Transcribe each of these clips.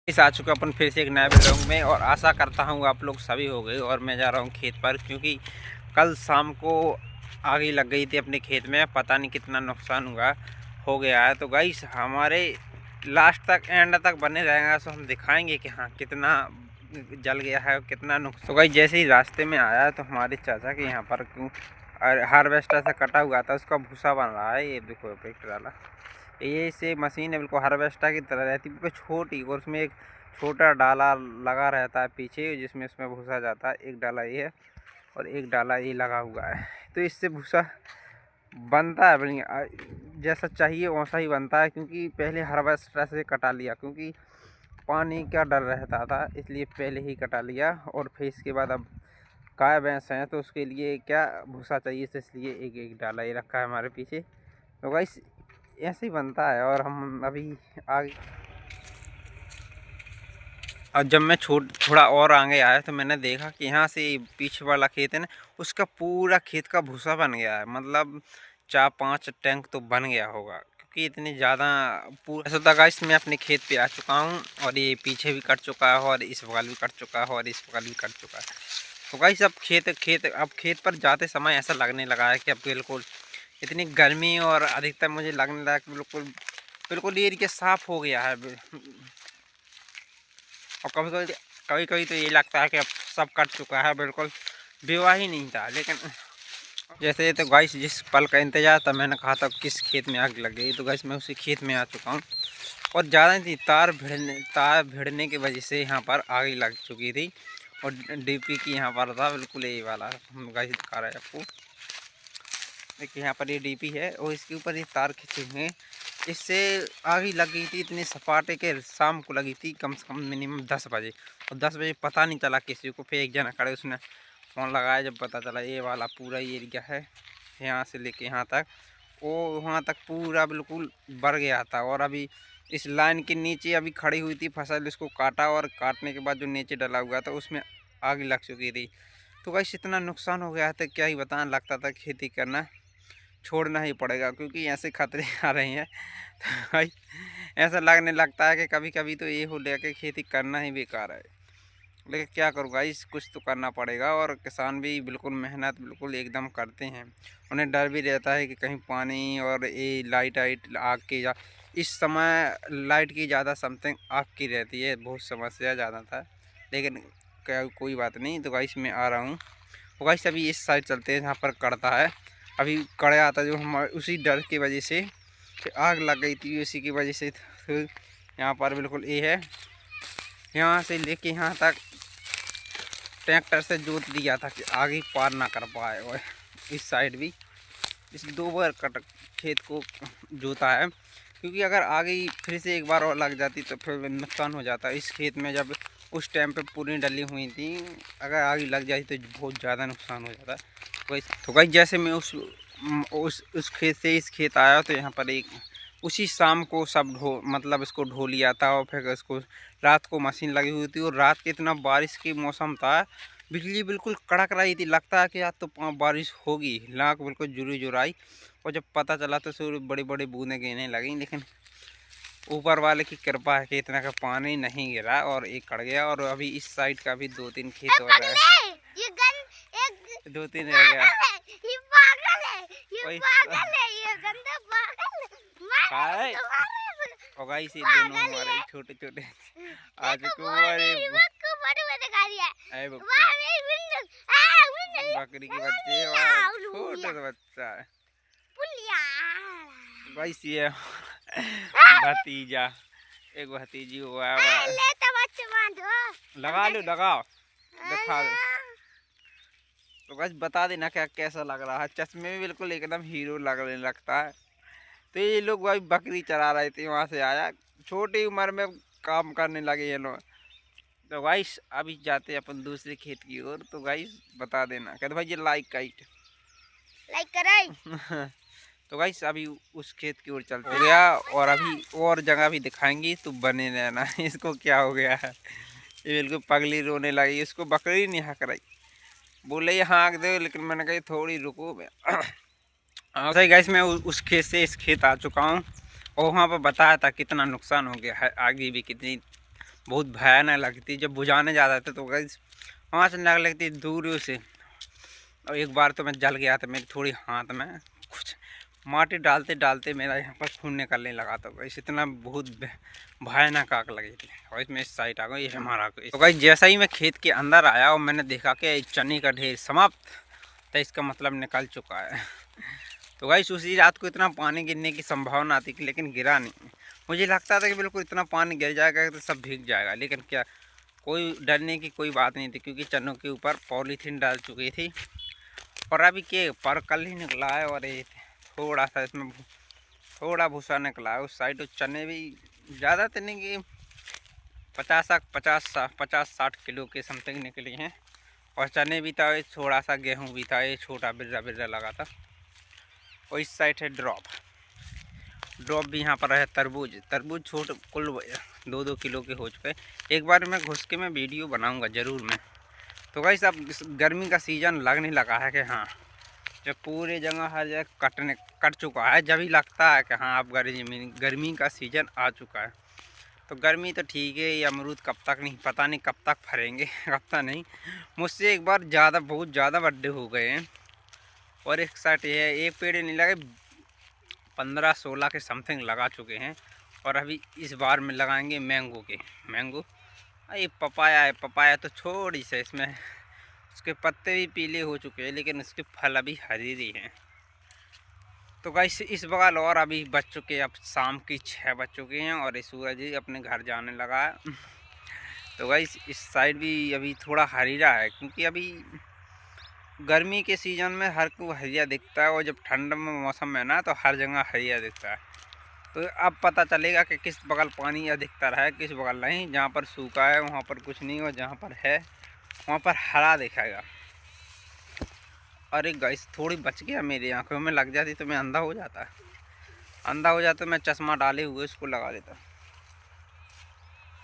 इस आ चुका अपन फिर से एक नए वीडियो में, और आशा करता हूँ आप लोग सभी हो गए। और मैं जा रहा हूँ खेत पर, क्योंकि कल शाम को आग लग गई थी अपने खेत में। पता नहीं कितना नुकसान हो गया है। तो गाइस हमारे लास्ट तक एंड तक बने रहेगा, तो हम दिखाएंगे कि हाँ कितना जल गया है, कितना नुकसान। तो गाइस जैसे ही रास्ते में आया तो हमारे चाचा के यहाँ पर क्यों हार्वेस्टर से कटा हुआ था, उसका भूसा बन रहा है। ये देखो इफेक्ट डाला, ये से मशीन है बिल्कुल हार्वेस्टर की तरह रहती है, बिल्कुल छोटी, और उसमें एक छोटा डाला लगा रहता है पीछे, जिसमें उसमें भूसा जाता है। एक डाला ये है और एक डाला ये लगा हुआ है। तो इससे भूसा बनता है जैसा चाहिए वैसा ही बनता है, क्योंकि पहले हार्वेस्टर से कटा लिया, क्योंकि पानी का डर रहता था, इसलिए पहले ही कटा लिया। और फिर इसके बाद अब गाय भैंस हैं तो उसके लिए क्या भूसा चाहिए, तो इसलिए एक एक डाला ये रखा है हमारे पीछे। तो गाइस ऐसे ही बनता है। और हम अभी आगे, और जब मैं थोड़ा और आगे आया तो मैंने देखा कि यहाँ से पीछे वाला खेत है ना, उसका पूरा खेत का भूसा बन गया है। मतलब 4-5 टैंक तो बन गया होगा, क्योंकि इतनी ज़्यादा पूरा ऐसा था। गाइस मैं अपने खेत पे आ चुका हूँ, और ये पीछे भी कट चुका है, और इस बगल भी कट चुका है, और इस बगल भी कट चुका है। तो गाइस अब खेत पर जाते समय ऐसा लगने लगा है कि अब बिल्कुल इतनी गर्मी, और अधिकतर मुझे लगने लगा कि बिल्कुल बिल्कुल ये एरिया साफ़ हो गया है। और कभी कभी तो ये लगता है कि अब सब कट चुका है, बिल्कुल विवाह ही नहीं था। लेकिन जैसे तो गाइस जिस पल का इंतजार था, मैंने कहा था किस खेत में आग लग गई, तो गाइस मैं उसी खेत में आ चुका हूँ। और ज़्यादा थी तार भिड़ने की वजह से यहाँ पर आग लग चुकी थी। और डीपी की यहाँ पर था बिल्कुल यही वाला, हम गाइस दिखा रहे हैं आपको। देखिए यहाँ पर ये डीपी है, और इसके ऊपर ये तार खींचे हुए हैं। इससे आग लग गई थी इतने सपाटे के, शाम को लगी थी कम से कम मिनिमम 10 बजे। और 10 बजे पता नहीं चला किसी को। फिर एक जना खड़े, उसने फ़ोन लगाया, जब पता चला ये वाला पूरा ये एरिया है, यहाँ से लेके यहाँ तक, वो वहाँ तक पूरा बिल्कुल भर गया था। और अभी इस लाइन के नीचे अभी खड़ी हुई थी फसल, इसको काटा, और काटने के बाद जो नीचे डला हुआ था उसमें आग लग चुकी थी। तो गाइस इतना नुकसान हो गया था, क्या ही बताना। लगता था खेती करना छोड़ना ही पड़ेगा, क्योंकि ऐसे खतरे आ रहे हैं। तो भाई ऐसा लगने लगता है कि कभी कभी तो ये हो गया कि खेती करना ही बेकार है। लेकिन क्या करूँ गाइस, कुछ तो करना पड़ेगा। और किसान भी बिल्कुल मेहनत बिल्कुल एकदम करते हैं। उन्हें डर भी रहता है कि कहीं पानी और ये लाइट आग की इस समय लाइट की ज़्यादा समथिंग आग की रहती है, बहुत समस्या ज़्यादा था। लेकिन क्या कोई बात नहीं। तो गाइस मैं आ रहा हूँ। तो गाइस अभी इस साइड चलते हैं जहाँ पर कड़ता है। अभी कड़े आता जो हमारे उसी डर की वजह से कि आग लग गई थी, उसी की वजह से। तो यहाँ पर बिल्कुल ये है, यहाँ से लेके यहाँ तक ट्रैक्टर से जोत दिया था कि आगे पार ना कर पाए। और इस साइड भी इस 2 बार खेत को जोता है, क्योंकि अगर आगे फिर से एक बार और लग जाती तो फिर नुकसान हो जाता। इस खेत में जब उस टाइम पे पूरी डली हुई थी, अगर आगे लग जाती तो बहुत ज़्यादा नुकसान हो जाता। तो गाइस जैसे मैं उस खेत से इस खेत आया, तो यहाँ पर एक उसी शाम को सब मतलब इसको ढो लिया था। और फिर इसको रात को मशीन लगी हुई थी, और रात के इतना बारिश की मौसम था, बिजली बिल्कुल कड़क रही थी। लगता है कि आज तो बारिश होगी, लाख बिल्कुल जुरी जुराई। और जब पता चला तो सूर्य बड़ी बड़ी बूंदें गिरने लगी। लेकिन ऊपर वाले की कृपा है कि इतना का पानी नहीं गिरा, और एक कट गया। और अभी इस साइड का भी 2-3 खेत और रह 2-3 रह गया। और गाइस ये दोनों हमारे छोटे छोटे आज को बकरी के बच्चे और छोटे बच्चा है। गाइस ये भतीजा, एक भतीजी हुआ है। लगा लो, लगाओ, दिखा दो। तो गाइस बता देना क्या कैसा लग रहा है। चश्मे में बिल्कुल एकदम हीरो लगने लगता है। तो ये लोग भाई बकरी चरा रहे थे, वहाँ से आया, छोटी उम्र में काम करने लगे ये लोग। तो गाइस अभी जाते हैं अपन दूसरे खेत की ओर। तो गाइस बता देना, कहते भाई ये लाइक कराई। तो गाइस अभी उस खेत की ओर चलते गया, और अभी और जगह भी दिखाएंगी, तो बने रहना। इसको क्या हो गया है, ये बिल्कुल पगली रोने लगी। इसको बकरी नहीं हक रही, बोले ये हाँक दो, लेकिन मैंने कही थोड़ी रुको। सही गाइस मैं उस खेत से इस खेत आ चुका हूँ, और वहाँ पर बताया था कितना नुकसान हो गया है, आगे भी कितनी बहुत भयानक लगती। जब बुझाने जाता था तो गाइस वहाँ से लग लगती दूर से। और एक बार तो मैं जल गया था, मेरी थोड़ी हाथ में कुछ माटी डालते डालते मेरा यहाँ पर खून निकलने लगा। तो गाइस इतना बहुत भयानक आग लगी थी। और इसमें इस साइड आ गई, ये हमारा। तो गाइस जैसा ही मैं खेत के अंदर आया और मैंने देखा कि चने का ढेर समाप्त, तो इसका मतलब निकल चुका है। तो गाइस उसी रात को इतना पानी गिरने की संभावना थी, लेकिन गिरा नहीं। मुझे लगता था कि बिल्कुल इतना पानी गिर जाएगा तो सब भीग जाएगा, लेकिन क्या, कोई डरने की कोई बात नहीं थी, क्योंकि चनों के ऊपर पॉलीथीन डाल चुकी थी। और अभी के पर कल ही निकला है, और ये थोड़ा सा इसमें थोड़ा भूसा निकला है उस साइड। चने भी ज़्यादा तो नहीं कि 50-60 किलो के समथिंग निकले हैं। और चने भी था, थोड़ा सा गेहूँ भी था, ये छोटा बिर्रा बिर्रा लगा था। और इस साइड है ड्रॉप भी यहाँ पर है। तरबूज छोट कुल 2-2 किलो के हो चुके। एक बार मैं घुस के मैं वीडियो बनाऊंगा ज़रूर मैं। तो गाइस अब गर्मी का सीज़न लगने लगा है कि हाँ, जब पूरे जगह हर जगह कट चुका है, जब ही लगता है कि हाँ अब गर्मी का सीज़न आ चुका है। तो गर्मी तो ठीक है, ये अमरूद कब तक नहीं, पता नहीं कब तक फरेंगे कब तक नहीं। मुझसे एक बार बहुत ज़्यादा बड्डे हो गए हैं। और एक साइड ये है, एक पेड़ नहीं लगे, 15-16 के समथिंग लगा चुके हैं। और अभी इस बार में लगाएंगे मैंगो। ये पपाया तो छोड़ी से, इसमें उसके पत्ते भी पीले हो चुके हैं, लेकिन उसके फल अभी हरी हैं। तो गाइस इस बगल और अभी बज चुके, अब शाम की 6 बज चुके हैं और सूरज ही अपने घर जाने लगा है। तो गाइस इस साइड भी अभी थोड़ा हरीरा है, क्योंकि अभी गर्मी के सीज़न में हर को हरिया दिखता है, और जब ठंड में मौसम में ना तो हर जगह हरिया दिखता है। तो अब पता चलेगा कि किस बगल पानी अधिकतर है, किस बगल नहीं। जहाँ पर सूखा है वहाँ पर कुछ नहीं, और जहाँ पर है वहाँ पर हरा दिखाएगा। अरे गाइस थोड़ी बच गया, मेरी आंखों में लग जाती तो मैं अंधा हो जाता। मैं चश्मा डाले हुए इसको लगा देता।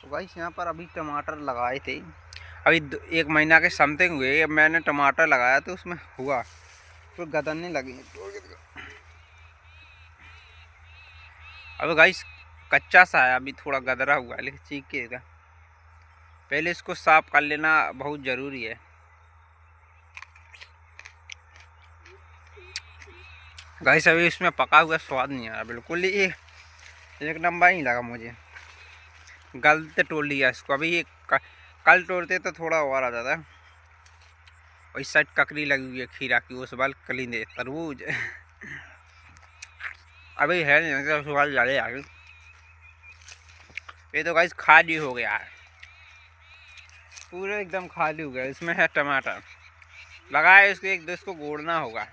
तो गाइस यहाँ पर अभी टमाटर लगाए थे, अभी 1 महीना के समथिंग हुए। मैंने टमाटर लगाया तो उसमें हुआ तो गदनने लगी। अब गाइस कच्चा सा है, अभी थोड़ा गदरा हुआ है, लेकिन चीखेगा। पहले इसको साफ कर लेना बहुत ज़रूरी है। गाइस अभी इसमें पका हुआ स्वाद नहीं आ रहा बिल्कुल, ये एक नंबर ही लगा मुझे। गलत तोड़ लिया इसको, अभी ये कल तोड़ते तो थोड़ा और आ जाता है। और इस साइड ककड़ी लगी हुई है खीरा की, उस बाल कलिंदे तरबूज अभी है नहीं, तो बाल ज़्यादा आ गई। ये तो गाइस खाली हो गया है, पूरे एकदम खाली हो गया। इसमें है टमाटर लगाया, इसको एक दो इसको गोड़ना होगा।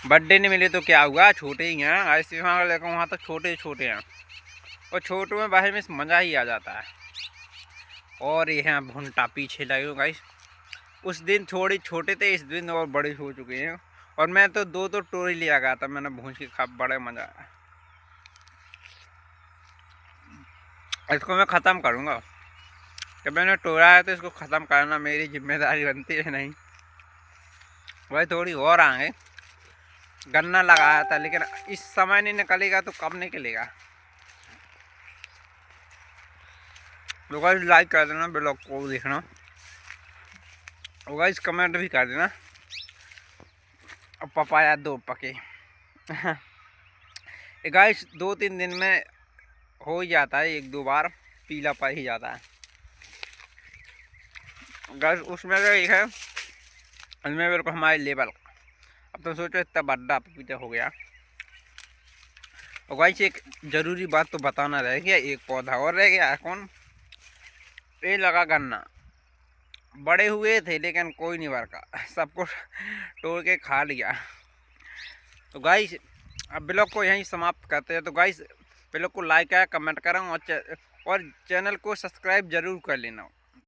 बर्थडे नहीं मिले तो क्या हुआ, छोटे ही हैं। ऐसे वहाँ लेकर वहाँ तो छोटे हैं, और छोटों में बाहर में मज़ा ही आ जाता है। और ये हैं भुंटा पीछे लगे हो गाइस। उस दिन थोड़े छोटे थे, इस दिन और बड़े हो चुके हैं। और मैं तो 2 टोरी लिया गया था, मैंने भूंज के खा, बड़े मज़ा आया। इसको मैं ख़त्म करूँगा, जब मैंने तोड़ा है तो इसको ख़त्म करना मेरी जिम्मेदारी बनती है। नहीं वही थोड़ी और आगे गन्ना लगाया था, लेकिन इस समय नहीं निकलेगा तो कब निकलेगा। तो गाइस लाइक कर देना, ब्लॉग को देखना, और गाइस कमेंट भी कर देना। अब पपाया 2 पके गाइस 2-3 दिन में हो ही जाता है, 1-2 बार पीला पड़ ही जाता है गाइस। उसमें क्या एक है, उसमें मेरे को हमारे लेवल। अब तो सोचो इतना बड़ा पपीता हो गया। और गाइस एक ज़रूरी बात तो बताना रह गया, एक पौधा और रह गया। कौन? ये लगा गन्ना, बड़े हुए थे लेकिन कोई नहीं बरका, सबको तोड़ के खा लिया। तो गाइस अब ब्लॉग को यहीं समाप्त करते हैं। तो गाइस ब्लॉग को लाइक है, कमेंट करें, और चैनल को सब्सक्राइब ज़रूर कर लेना।